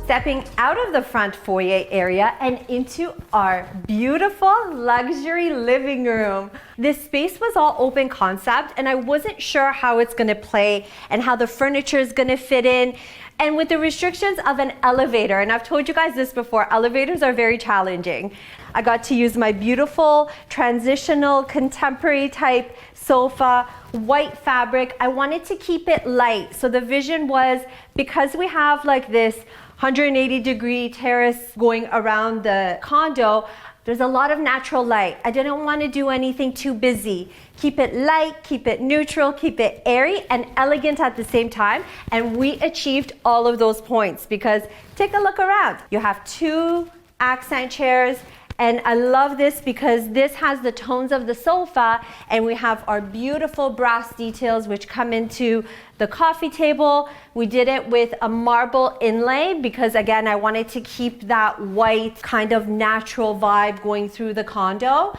Stepping out of the front foyer area and into our beautiful luxury living room. This space was all open concept and I wasn't sure how it's gonna play and how the furniture is gonna fit in. And with the restrictions of an elevator, and I've told you guys this before, elevators are very challenging. I got to use my beautiful transitional contemporary type sofa, white fabric. I wanted to keep it light. So the vision was, because we have like this 180-degree terrace going around the condo, there's a lot of natural light. I didn't want to do anything too busy. Keep it light, keep it neutral, keep it airy and elegant at the same time. And we achieved all of those points because take a look around. You have 2 accent chairs. And I love this because this has the tones of the sofa and we have our beautiful brass details which come into the coffee table. We did it with a marble inlay because again, I wanted to keep that white kind of natural vibe going through the condo.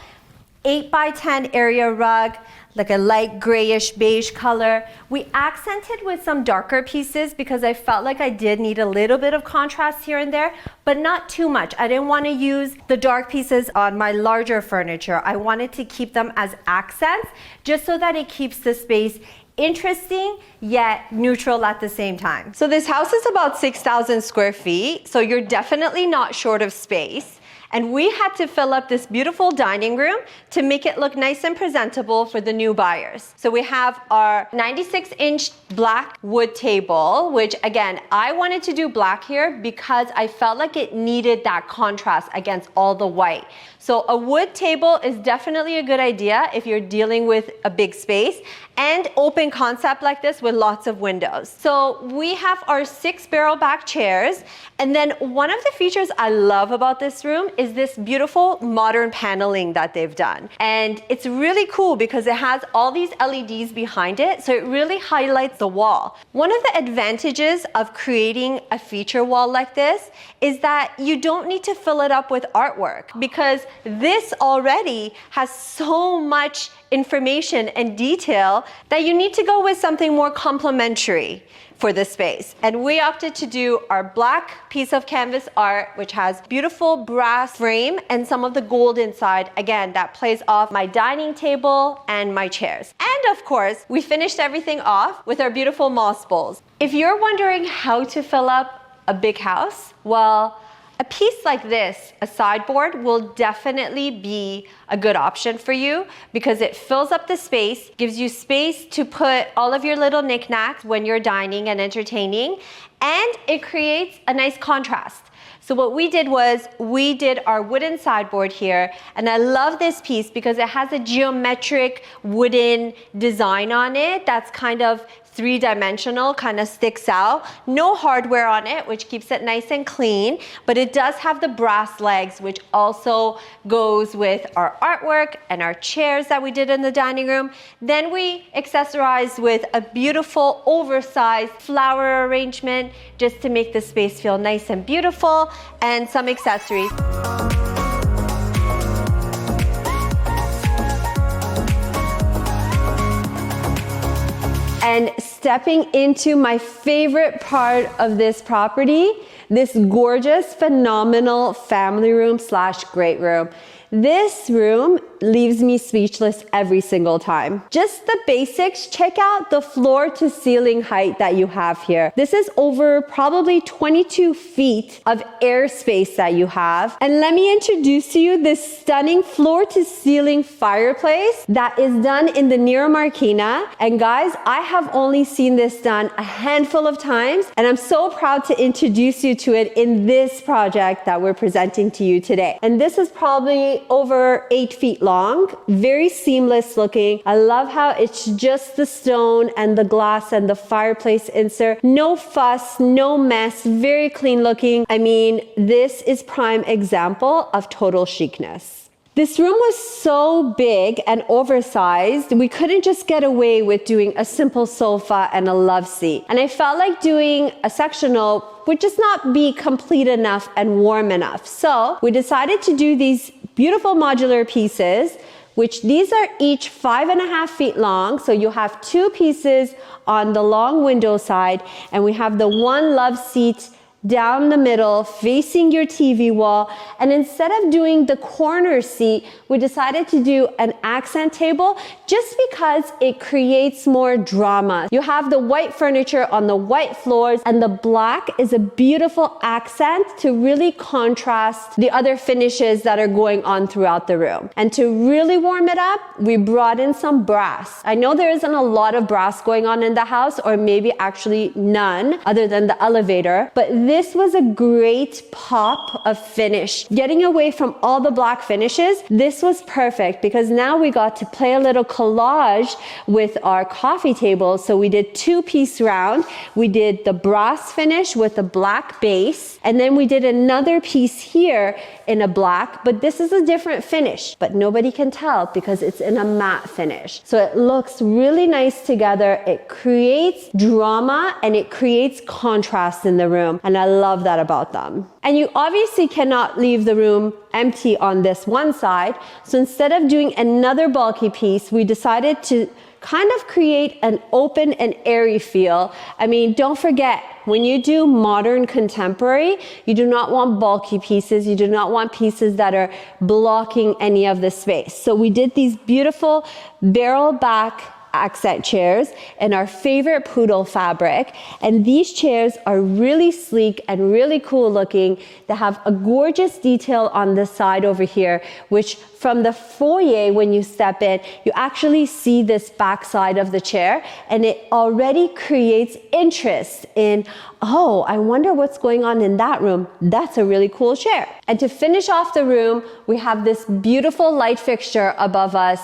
8x10 area rug, like a light grayish beige color. We accented with some darker pieces because I felt like I did need a little bit of contrast here and there, but not too much. I didn't want to use the dark pieces on my larger furniture. I wanted to keep them as accents just so that it keeps the space interesting yet neutral at the same time. So this house is about 6,000 square feet, so you're definitely not short of space. And we had to fill up this beautiful dining room to make it look nice and presentable for the new buyers. So we have our 96-inch black wood table, which again, I wanted to do black here because I felt like it needed that contrast against all the white. So a wood table is definitely a good idea if you're dealing with a big space and open concept like this with lots of windows. So we have our 6 barrel back chairs. And then one of the features I love about this room is this beautiful modern paneling that they've done. And it's really cool because it has all these LEDs behind it. So it really highlights the wall. One of the advantages of creating a feature wall like this is that you don't need to fill it up with artwork because this already has so much information and detail that you need to go with something more complementary for the space. And we opted to do our black piece of canvas art, which has beautiful brass frame and some of the gold inside. Again, that plays off my dining table and my chairs. And of course, we finished everything off with our beautiful moss bowls. If you're wondering how to fill up a big house, well, a piece like this, a sideboard, will definitely be a good option for you because it fills up the space, gives you space to put all of your little knickknacks when you're dining and entertaining, and it creates a nice contrast. So what we did was we did our wooden sideboard here, and I love this piece because it has a geometric wooden design on it that's kind of 3-dimensional, kind of sticks out. No hardware on it, which keeps it nice and clean, but it does have the brass legs, which also goes with our artwork and our chairs that we did in the dining room. Then we accessorized with a beautiful oversized flower arrangement just to make the space feel nice and beautiful, and some accessories. And stepping into my favorite part of this property, this gorgeous, phenomenal family room / great room. This room leaves me speechless every single time. Just the basics, check out the floor to ceiling height that you have here. This is over probably 22 feet of airspace that you have. And let me introduce to you this stunning floor to ceiling fireplace that is done in the Nero Marquina. And guys, I have only seen this done a handful of times, and I'm so proud to introduce you to it in this project that we're presenting to you today. And this is probably over 8 feet long, very seamless looking. I love how it's just the stone and the glass and the fireplace insert. No fuss, no mess, very clean looking. I mean, this is prime example of total chicness. This room was so big and oversized, we couldn't just get away with doing a simple sofa and a love seat. And I felt like doing a sectional would just not be complete enough and warm enough. So we decided to do these beautiful modular pieces, which these are each 5.5 feet long. So you have 2 pieces on the long window side, and we have the one love seat down the middle, facing your TV wall. And instead of doing the corner seat, we decided to do an accent table just because it creates more drama. You have the white furniture on the white floors, and the black is a beautiful accent to really contrast the other finishes that are going on throughout the room. And to really warm it up, we brought in some brass. I know there isn't a lot of brass going on in the house, or maybe actually none other than the elevator, but this was a great pop of finish. Getting away from all the black finishes, this was perfect because now we got to play a little collage with our coffee table. So we did 2-piece round. We did the brass finish with the black base, and then we did another piece here in a black, but this is a different finish, but nobody can tell because it's in a matte finish. So it looks really nice together. It creates drama and it creates contrast in the room, and I love that about them. And you obviously cannot leave the room empty on this one side, so instead of doing another bulky piece, we decided to kind of create an open and airy feel. I mean, don't forget, when you do modern contemporary, you do not want bulky pieces. You do not want pieces that are blocking any of the space. So we did these beautiful barrel back accent chairs in our favorite poodle fabric, and these chairs are really sleek and really cool looking. They have a gorgeous detail on the side over here, which from the foyer, when you step in, you actually see this back side of the chair, and it already creates interest in, oh, I wonder what's going on in that room. That's a really cool chair. And to finish off the room, we have this beautiful light fixture above us.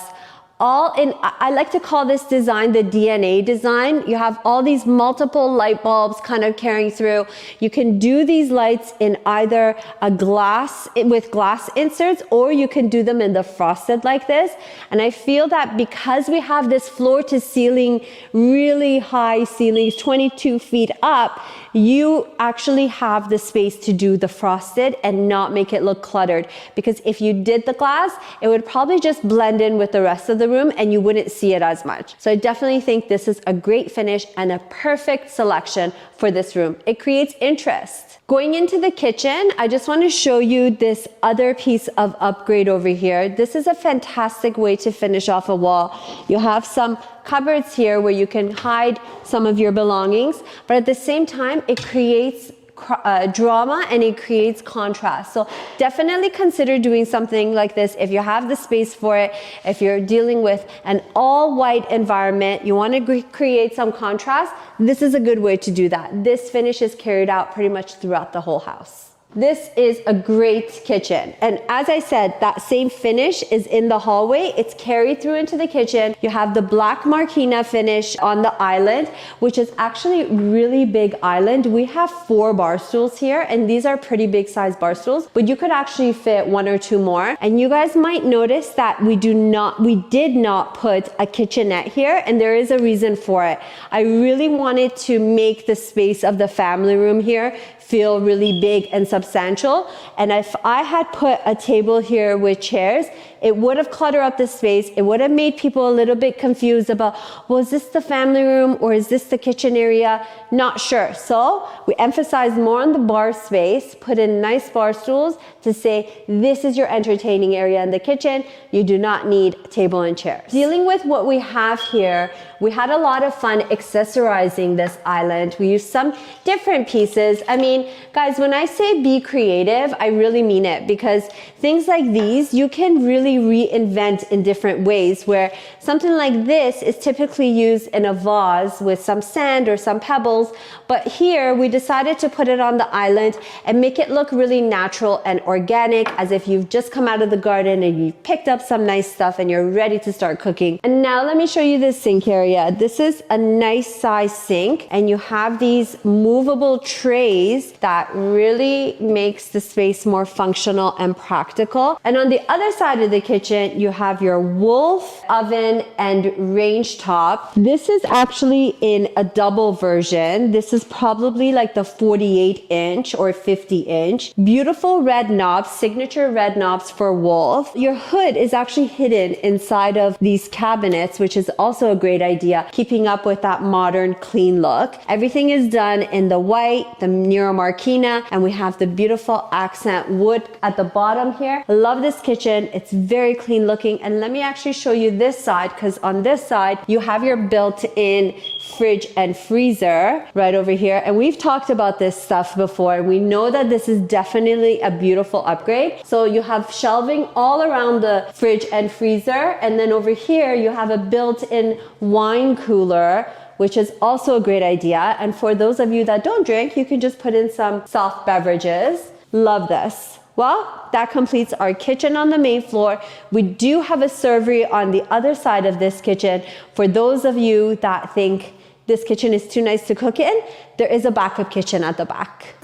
All in, I like to call this design the DNA design. You have all these multiple light bulbs kind of carrying through. You can do these lights in either a glass with glass inserts, or you can do them in the frosted like this. And I feel that because we have this floor to ceiling, really high ceilings, 22 feet up, you actually have the space to do the frosted and not make it look cluttered. Because if you did the glass, it would probably just blend in with the rest of the room and you wouldn't see it as much. So I definitely think this is a great finish and a perfect selection for this room. It creates interest. Going into the kitchen, I just want to show you this other piece of upgrade over here. This is a fantastic way to finish off a wall. You have some cupboards here where you can hide some of your belongings, but at the same time, it creates drama and it creates contrast. So definitely consider doing something like this if you have the space for it. If you're dealing with an all white environment, you want to create some contrast, this is a good way to do that. This finish is carried out pretty much throughout the whole house. This is a great kitchen. And as I said, that same finish is in the hallway. It's carried through into the kitchen. You have the black marquina finish on the island, which is actually a really big island. We have 4 bar stools here, and these are pretty big size bar stools, but you could actually fit 1 or 2 more. And you guys might notice that we did not put a kitchenette here, and there is a reason for it. I really wanted to make the space of the family room here feel really big and substantial. And if I had put a table here with chairs, it would have cluttered up the space. It would have made people a little bit confused about, well, is this the family room or is this the kitchen area? Not sure. So we emphasized more on the bar space, put in nice bar stools to say, this is your entertaining area in the kitchen. You do not need a table and chairs. Dealing with what we have here, we had a lot of fun accessorizing this island. We used some different pieces. I mean, guys, when I say be creative, I really mean it, because things like these, you can really reinvent in different ways, where something like this is typically used in a vase with some sand or some pebbles. But here we decided to put it on the island and make it look really natural and organic, as if you've just come out of the garden and you've picked up some nice stuff and you're ready to start cooking. And now let me show you this sink area. This is a nice size sink, and you have these movable trays that really makes the space more functional and practical. And on the other side of the kitchen, you have your Wolf oven and range top. This is actually in a double version. This is probably like the 48 inch or 50 inch. Beautiful red knobs, signature red knobs for Wolf. Your hood is actually hidden inside of these cabinets, which is also a great idea, keeping up with that modern clean look. Everything is done in the white, the Nero Marquina, and we have the beautiful accent wood at the bottom here. I love this kitchen. It's very clean looking. And let me actually show you this side, because on this side, you have your built-in fridge and freezer right over here. And we've talked about this stuff before. We know that this is definitely a beautiful upgrade. So you have shelving all around the fridge and freezer. And then over here, you have a built-in wine cooler, which is also a great idea. And for those of you that don't drink, you can just put in some soft beverages. Love this. Well, that completes our kitchen on the main floor. We do have a servery on the other side of this kitchen. For those of you that think this kitchen is too nice to cook in, there is a backup kitchen at the back.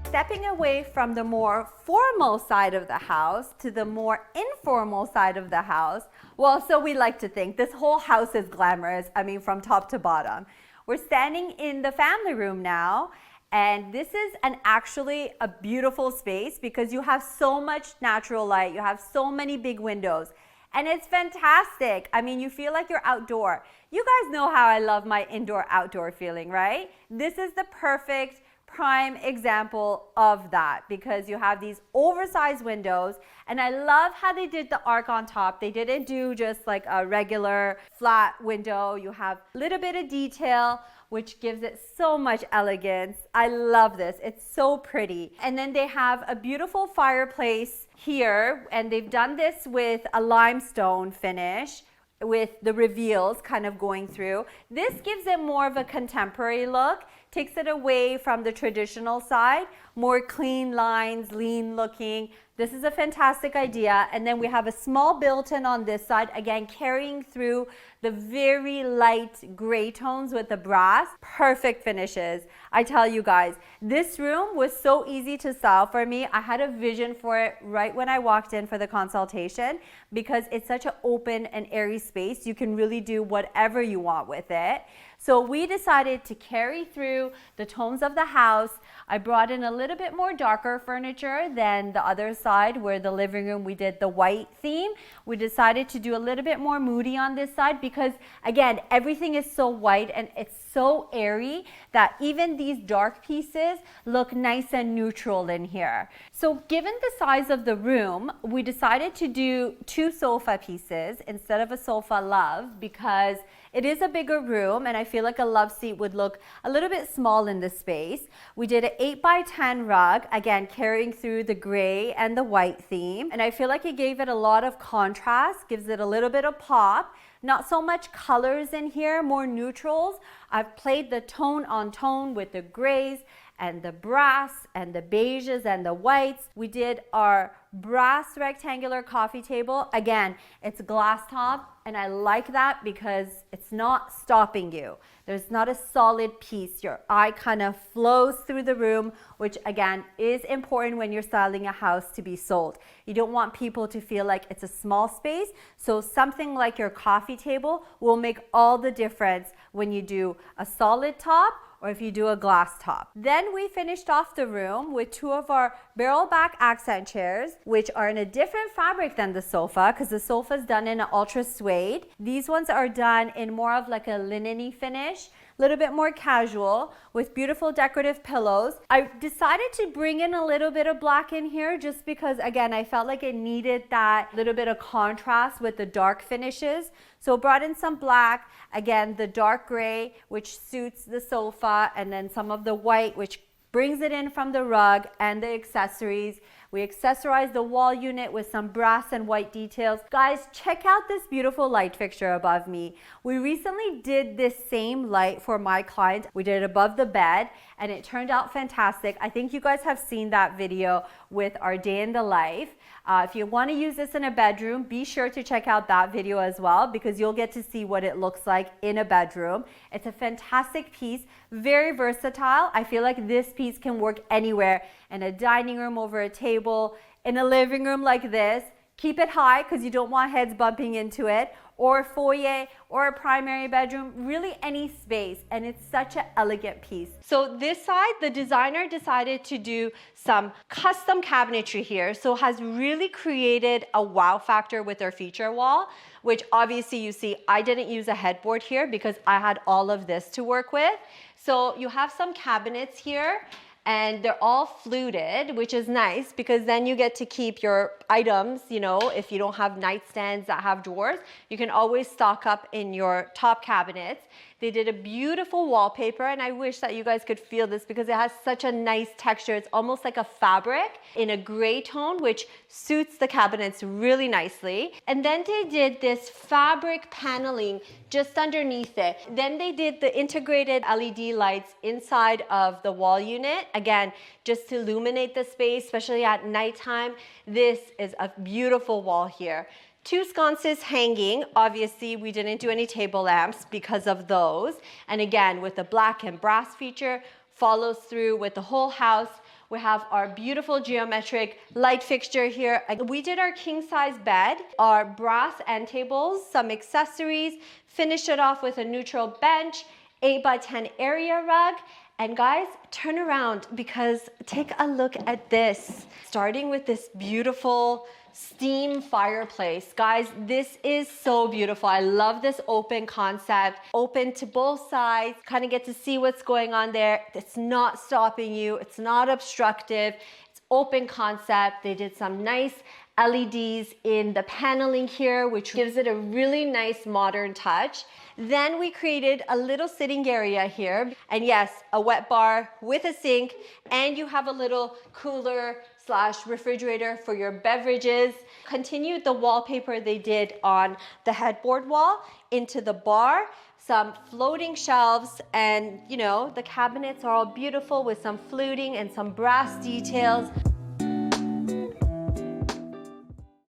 Stepping away from the more formal side of the house to the more informal side of the house, well, so we like to think. This whole house is glamorous, I mean, from top to bottom. We're standing in the family room now, and this is actually a beautiful space because you have so much natural light, you have so many big windows, and it's fantastic. I mean, you feel like you're outdoor. You guys know how I love my indoor-outdoor feeling, right? This is the perfect prime example of that because you have these oversized windows, and I love how they did the arc on top. They didn't do just like a regular flat window. You have a little bit of detail, which gives it so much elegance. I love this. It's so pretty. And then they have a beautiful fireplace here, and they've done this with a limestone finish with the reveals kind of going through. This gives it more of a contemporary look, takes it away from the traditional side, more clean lines, lean looking. This is a fantastic idea. And then we have a small built-in on this side, again, carrying through the very light gray tones with the brass. Perfect finishes. I tell you guys, this room was so easy to style for me. I had a vision for it right when I walked in for the consultation because it's such an open and airy space. You can really do whatever you want with it. So we decided to carry through the tones of the house. I brought in a little bit more darker furniture than the other side where the living room we did the white theme. We decided to do a little bit more moody on this side because again, everything is so white and it's so airy that even these dark pieces look nice and neutral in here. So given the size of the room, we decided to do 2 sofa pieces instead of a sofa love because it is a bigger room and I feel like a love seat would look a little bit small in this space. We did an 8x10 rug, again carrying through the gray and the white theme, and I feel like it gave it a lot of contrast, gives it a little bit of pop. Not so much colors in here, more neutrals. I've played the tone on tone with the grays and the brass and the beiges and the whites. We did our brass rectangular coffee table. Again, it's glass top, and I like that because it's not stopping you. There's not a solid piece. Your eye kind of flows through the room, which again is important when you're styling a house to be sold. You don't want people to feel like it's a small space, so something like your coffee table will make all the difference when you do a solid top or if you do a glass top. Then we finished off the room with 2 of our barrel back accent chairs, which are in a different fabric than the sofa because the sofa is done in an ultra suede. These ones are done in more of like a linen-y finish, a little bit more casual with beautiful decorative pillows. I decided to bring in a little bit of black in here just because again, I felt like it needed that little bit of contrast with the dark finishes. So brought in some black, again, the dark gray, which suits the sofa, and then some of the white, which brings it in from the rug and the accessories. We accessorized the wall unit with some brass and white details. Guys, check out this beautiful light fixture above me. We recently did this same light for my client. We did it above the bed and it turned out fantastic. I think you guys have seen that video with our day in the life. If you want to use this in a bedroom, be sure to check out that video as well, because you'll get to see what it looks like in a bedroom. It's a fantastic piece, very versatile. I feel like this piece can work anywhere, in a dining room, over a table, in a living room like this. Keep it high because you don't want heads bumping into it, or a foyer or a primary bedroom, really any space, and it's such an elegant piece. So this side, the designer decided to do some custom cabinetry here, so has really created a wow factor with their feature wall, which obviously you see I didn't use a headboard here because I had all of this to work with. So you have some cabinets here, and they're all fluted, which is nice because then you get to keep your items, you know, if you don't have nightstands that have drawers, you can always stock up in your top cabinets. They did a beautiful wallpaper, and I wish that you guys could feel this because it has such a nice texture. It's almost like a fabric in a gray tone, which suits the cabinets really nicely. And then they did this fabric paneling just underneath it. Then they did the integrated LED lights inside of the wall unit. Again, just to illuminate the space, especially at nighttime. This is a beautiful wall here. 2 sconces hanging. Obviously, we didn't do any table lamps because of those. And again, with the black and brass feature, follows through with the whole house. We have our beautiful geometric light fixture here. We did our king size bed, our brass end tables, some accessories, finished it off with a neutral bench, 8x10 area rug. And guys, turn around because take a look at this. Starting with this beautiful steam fireplace. Guys, this is so beautiful. I love this open concept, open to both sides, kind of get to see what's going on there. It's not stopping you. It's not obstructive. It's open concept. They did some nice LEDs in the paneling here, which gives it a really nice modern touch. Then we created a little sitting area here. And yes, a wet bar with a sink, and you have a little cooler / refrigerator for your beverages. Continued the wallpaper they did on the headboard wall into the bar, some floating shelves, and you know, the cabinets are all beautiful with some fluting and some brass details.